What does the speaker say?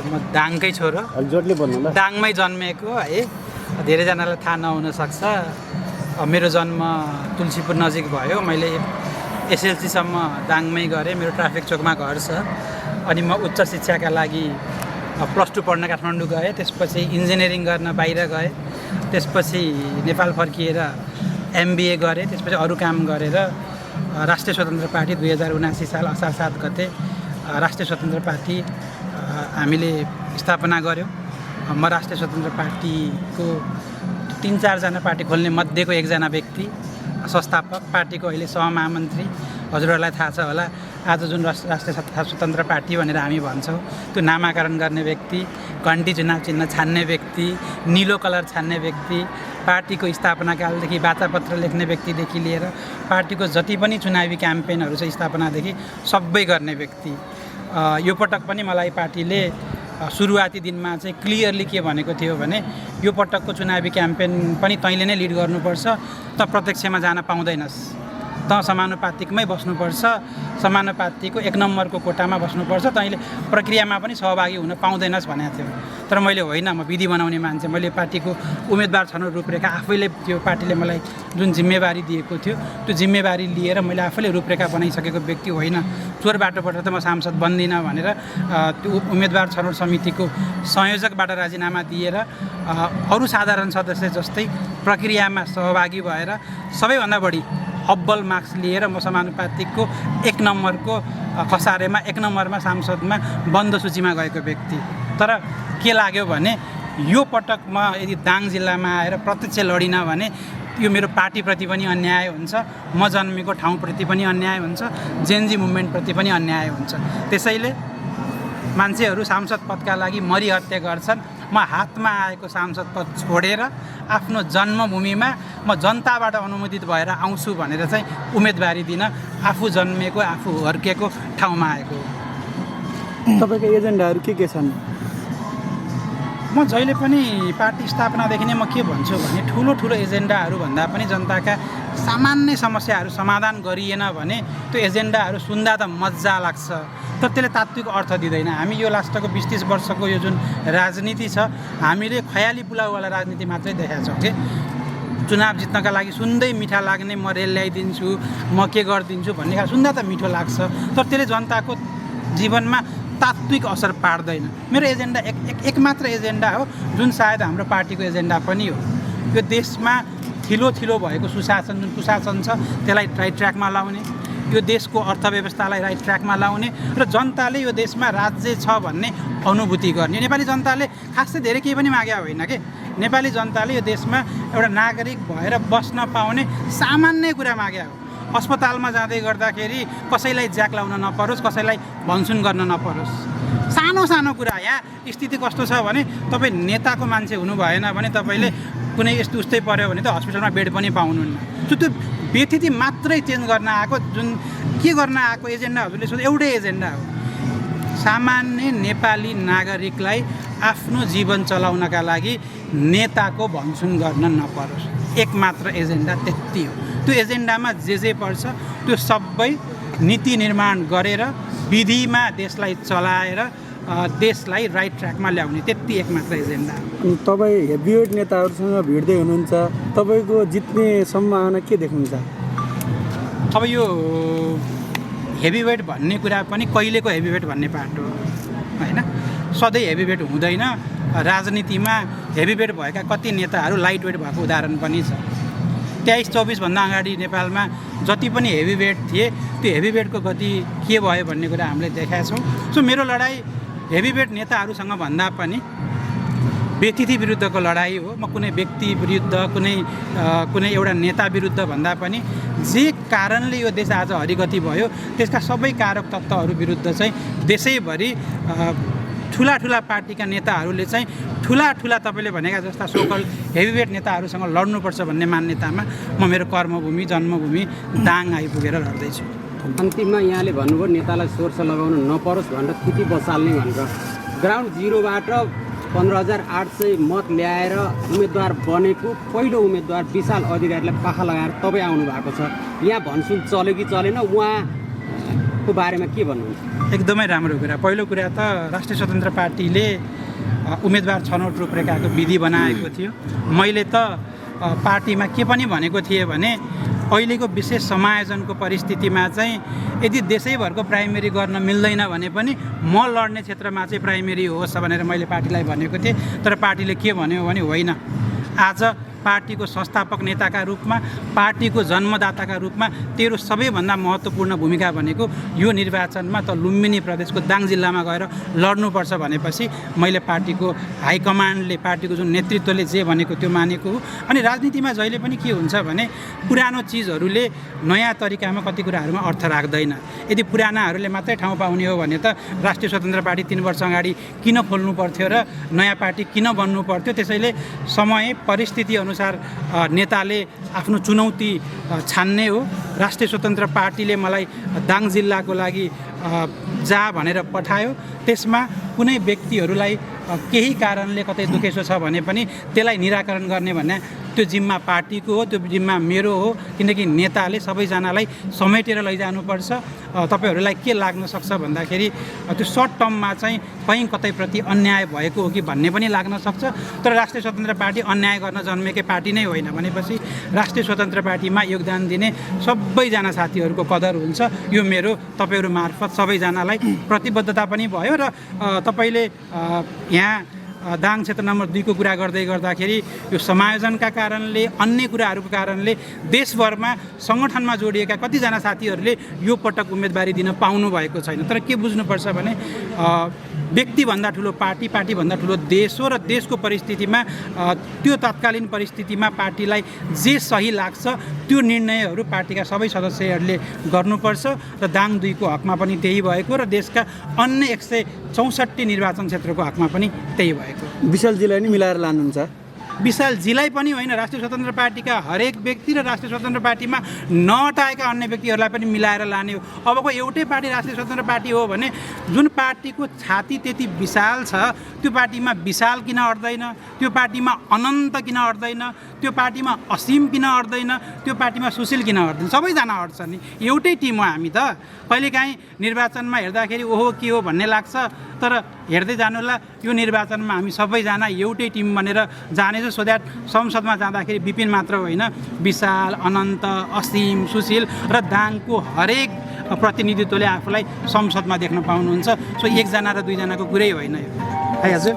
म दाङकै छोरो, जोडले भन्नु ल। दाङमै जन्मेको है। धेरैजनालाई थाहा नहुनसक्छ, मेरो जन्म तुलसीपुर नजिक भयो। मैले एसएलसीसम्म दाङमै गरेँ, मेरो ट्राफिक चोकमा घर छ। अनि म उच्च शिक्षाका लागि +2 पढ्न काठमाडौँ गएँ, त्यसपछि इन्जिनियरिङ गर्न बाहिर गएँ, त्यसपछि नेपाल फर्किएर MBA गरेँ, त्यसपछि अरू काम गरेर राष्ट्रिय स्वतन्त्र पार्टी 2079 साल असार 7 गते राष्ट्रिय स्वतन्त्र पार्टी हामीले स्थापना गऱ्यौँ। म राष्ट्रिय स्वतन्त्र पार्टीको 3-4 जना पार्टी खोल्ने मध्येको एकजना व्यक्ति, संस्थापक, पार्टीको अहिले सहमहामन्त्री। हजुरहरूलाई थाहा छ होला, आज जुन राष्ट्रिय स्वतन्त्र पार्टी भनेर हामी भन्छौँ, त्यो नामाकरण गर्ने व्यक्ति, घन्टी चुनाव चिन्ह छान्ने व्यक्ति, निलो कलर छान्ने व्यक्ति, पार्टीको स्थापना कालदेखि वाचापत्र लेख्ने व्यक्तिदेखि लिएर पार्टीको जति पनि चुनावी क्याम्पेनहरू छ स्थापनादेखि सबै गर्ने व्यक्ति। यो पटक पनि मलाई पार्टीले सुरुवाती दिनमा चाहिँ क्लियरली के भनेको थियो भने यो पटकको चुनावी क्याम्पेन पनि तैँले नै लिड गर्नुपर्छ, त प्रत्यक्षमा जान पाउँदैनस्, त समानुपातिकमै बस्नुपर्छ, समानुपातिकको 1 नम्बरको कोटामा बस्नुपर्छ, तैँले प्रक्रियामा पनि सहभागी हुन पाउँदैनस् भनेको थियो। तर मैले होइन, म विधि बनाउने मान्छे, मैले पार्टीको उम्मेदवार छनौट रूपरेखा आफैले, त्यो पार्टीले मलाई जुन जिम्मेवारी दिएको थियो त्यो जिम्मेवारी लिएर मैले आफैले रूपरेखा बनाइसकेको व्यक्ति होइन। चोर बाटोबाट त म सांसद बन्दिनँ भनेर त्यो उम्मेदवार छनौट समितिको संयोजकबाट राजीनामा दिएर अरू साधारण सदस्य जस्तै प्रक्रियामा सहभागी भएर सबैभन्दा बढी अब्बल मार्क्स लिएर म समानुपातिकको 1 नम्बरको खसारेमा 1 नम्बरमा सांसदमा बन्द सूचीमा गएको व्यक्ति। तर के लाग्यो भने यो पटक म यदि दाङ जिल्लामा आएर प्रत्यक्ष लडिनँ भने यो मेरो पार्टीप्रति पनि अन्याय हुन्छ, म जन्मेको ठाउँप्रति पनि अन्याय हुन्छ, जेनजी मुभमेन्टप्रति पनि अन्याय हुन्छ। त्यसैले मान्छेहरू सांसद पदका लागि मरिहत्या गर्छन्, म हातमा आएको सांसद पद छोडेर आफ्नो जन्मभूमिमा म जनताबाट अनुमोदित भएर आउँछु भनेर चाहिँ उम्मेदवारी दिन आफू जन्मेको, आफू हुर्केको ठाउँमा आएको। तपाईँको एजेन्डाहरू के छन्? म जहिले पनि पार्टी स्थापनादेखि नै म के भन्छु भने ठुलो एजेन्डाहरू भन्दा पनि जनताका सामान्य समस्याहरू समाधान गरिएन भने त्यो एजेन्डाहरू सुन्दा त मजा लाग्छ, तर त्यसले तात्विक अर्थ दिँदैन। हामी यो लास्टको 20-30 वर्षको यो जुन राजनीति छ, हामीले खयाली पुलाउवाला राजनीति मात्रै देखाएको छौँ कि चुनाव जित्नका लागि सुन्दै मिठा लाग्ने, म रेल ल्याइदिन्छु, म के गरिदिन्छु भन्ने खालको सुन्दा त मिठो लाग्छ, तर त्यसले जनताको जीवनमा तात्विक असर पार्दैन। मेरो एजेन्डा एक मात्र एजेन्डा हो, जुन सायद हाम्रो पार्टीको एजेन्डा पनि हो। यो देशमा थिलो भएको सुशासन, जुन कुशासन छ त्यसलाई राइट ट्र्याकमा लाउने, यो देशको अर्थव्यवस्थालाई राइट ट्र्याकमा लाउने र जनताले यो देशमा राज्य छ भन्ने अनुभूति गर्ने। नेपाली जनताले खासै धेरै केही पनि मागेको होइन के, नेपाली जनताले यो देशमा एउटा नागरिक भएर बस्न पाउने सामान्य कुरा मागेको हो। अस्पतालमा जाँदै गर्दाखेरि कसैलाई ज्याक लाउन नपरोस्, कसैलाई भनसुन गर्न नपरोस्, सानो कुरा। यहाँ स्थिति कस्तो छ भने तपाईँ नेताको मान्छे हुनु भएन भने तपाईँले कुनै यस्तो उस्तै पऱ्यो भने त हस्पिटलमा बेड पनि पाउनुहुन्न। त्यो व्यतिथि मात्रै चेन्ज गर्न आएको, जुन के गर्न आएको एजेन्डा हजुरले सोध्नु एउटै एजेन्डा हो, सामान्य नेपाली नागरिकलाई आफ्नो जीवन चलाउनका लागि नेताको भनसुन गर्न नपरोस्, एक मात्र एजेन्डा त्यति हो। त्यो एजेन्डामा जे पर्छ त्यो सबै नीति निर्माण गरेर विधिमा देशलाई चलाएर देशलाई राइट ट्र्याकमा ल्याउने, त्यति एक मात्र एजेन्डा हो। तपाईँ हेभिवेट नेताहरूसँग भिड्दै हुनुहुन्छ, तपाईँको जित्ने सम्भावना के देख्नुहुन्छ? अब यो हेभिवेट भन्ने कुरा पनि कहिलेको हेभिवेट भन्ने पार्ट हो होइन, सधैँ हेभिवेट हुँदैन। राजनीतिमा हेभिवेट भएका कति नेताहरू लाइट वेट भएको उदाहरण पनि छ। 23-24 भन्दा अगाडि नेपालमा जति पनि हेभिवेट थिए त्यो हेभिवेटको गति के भयो भन्ने कुरा हामीले देखाएको छौँ। सो मेरो लडाइँ हेभिवेट नेताहरूसँग भन्दा पनि व्यक्ति विरुद्धको लडाइँ हो। म कुनै व्यक्ति विरुद्ध, कुनै एउटा नेता विरुद्ध भन्दा पनि जे कारणले यो देश आज हरिगति भयो त्यसका सबै कारक तत्त्वहरू विरुद्ध चाहिँ देशैभरि ठुला पार्टीका नेताहरूले चाहिँ ठुला तपाईँले भनेका जस्ता सोकल हेभिवेट नेताहरूसँग लड्नुपर्छ भन्ने मान्यतामा म मेरो कर्मभूमि, जन्मभूमि दाङ आइपुगेर लड्दैछु। अन्तिममा यहाँले भन्नुभयो नेतालाई सोर्स लगाउन नपरोस् भनेर थिति बसाल्ने भनेर, ग्राउन्ड जिरोबाट 15,800 मत ल्याएर उम्मेदवार बनेको पहिलो उम्मेदवार विशाल अधिकारीलाई पाखा लगाएर तपाईँ आउनु भएको छ। यहाँ भनसुन चल्यो कि चलेन, उहाँ को बारेमा के भन्नुहुन्छ? एकदमै राम्रो कुरा। पहिलो कुरा त राष्ट्रिय स्वतन्त्र पार्टीले उम्मेदवार छनौट रूपरेखाको विधि बनाएको थियो। मैले त पार्टीमा के पनि भनेको थिएँ भने अहिलेको विशेष समायोजनको परिस्थितिमा चाहिँ यदि देशैभरको प्राइमेरी गर्न मिल्दैन भने पनि म लड्ने क्षेत्रमा चाहिँ प्राइमेरी होस् भनेर मैले पार्टीलाई भनेको थिएँ। तर पार्टीले के भन्यो भने होइन, आज पार्टीको संस्थापक नेताका रूपमा, पार्टीको जन्मदाताका रूपमा तेरो सबैभन्दा महत्त्वपूर्ण भूमिका भनेको यो निर्वाचनमा त लुम्बिनी प्रदेशको दाङ जिल्लामा गएर लड्नुपर्छ भनेपछि मैले पार्टीको हाइकमान्डले, पार्टीको जुन नेतृत्वले जे भनेको त्यो मानेको हो। अनि राजनीतिमा जहिले पनि के हुन्छ भने पुरानो चिजहरूले नयाँ तरिकामा कति कुराहरूमा अर्थ राख्दैन। यदि पुरानाहरूले मात्रै ठाउँ पाउने हो भने त राष्ट्रिय स्वतन्त्र पार्टी 3 वर्ष अगाडि किन खोल्नु पर्थ्यो र नयाँ पार्टी किन बन्नु पर्थ्यो? त्यसैले समय परिस्थिति अनुसार नेताले आफ्नो चुनौती छान्ने हो। राष्ट्रिय स्वतन्त्र पार्टीले मलाई दाङ जिल्लाको लागि जा भनेर पठायो। त्यसमा कुनै व्यक्तिहरूलाई केही कारणले कतै दुखेसो छ भने पनि त्यसलाई निराकरण गर्ने भन्ने त्यो जिम्मा पार्टीको हो, त्यो जिम्मा मेरो हो। किनकि नेताले सबैजनालाई समेटेर लैजानुपर्छ। तपाईँहरूलाई के लाग्न सक्छ भन्दाखेरि त्यो सर्ट टर्ममा चाहिँ कहीँ कतैप्रति अन्याय भएको हो कि भन्ने पनि लाग्न सक्छ। तर राष्ट्रिय स्वतन्त्र पार्टी अन्याय गर्न जन्मेकै पार्टी नै होइन भनेपछि राष्ट्रिय स्वतन्त्र पार्टीमा योगदान दिने सबैजना साथीहरूको कदर हुन्छ। यो मेरो तपाईँहरू मार्फत सबैजनालाई प्रतिबद्धता पनि भयो। र तपाईँले यहाँ दाङ क्षेत्र नम्बर 2 को कुरा गर्दै गर्दाखेरि यो समायोजनका कारणले, अन्य कुराहरूको कारणले देशभरमा सङ्गठनमा जोडिएका कतिजना साथीहरूले यो पटक उम्मेदवारी दिन पाउनु भएको छैन। तर के बुझ्नुपर्छ भने व्यक्तिभन्दा ठुलो पार्टी, पार्टीभन्दा ठुलो देश हो। र देशको परिस्थितिमा त्यो तत्कालीन परिस्थितिमा पार्टीलाई जे सही लाग्छ त्यो निर्णयहरू पार्टीका सबै सदस्यहरूले गर्नुपर्छ। र दाङ 2 को हकमा पनि त्यही भएको र देशका अन्य 164 निर्वाचन क्षेत्रको हकमा पनि त्यही भएको। विशालजीलाई नि मिलाएर लानुहुन्छ? विशालजीलाई पनि होइन, राष्ट्रिय स्वतन्त्र पार्टीका हरेक व्यक्ति र राष्ट्रिय स्वतन्त्र पार्टीमा नअटाएका अन्य व्यक्तिहरूलाई पनि मिलाएर लाने हो। अबको एउटै पार्टी राष्ट्रिय स्वतन्त्र पार्टी हो भने जुन पार्टीको छाती त्यति विशाल छ त्यो पार्टीमा विशाल किन अट्दैन, त्यो पार्टीमा अनन्त किन अट्दैन, त्यो पार्टीमा असीम किन अट्दैन, त्यो पार्टीमा सुशील किन अट्दैन? सबैजना अट्छ नि। एउटै टिम हो हामी त। कहिलेकाहीँ निर्वाचनमा हेर्दाखेरि ओहो के हो भन्ने लाग्छ, तर हेर्दै जानुहोला यो निर्वाचनमा हामी सबैजना एउटै टिम बनेर जानेछौँ। सो द्याट संसदमा जाँदाखेरि विपिन मात्र होइन, विशाल, अनन्त, असीम, सुशील र दाङको हरेक प्रतिनिधित्वले आफूलाई संसदमा देख्न पाउनुहुन्छ। सो एकजना र दुईजनाको कुरै होइन यो। है हजुर।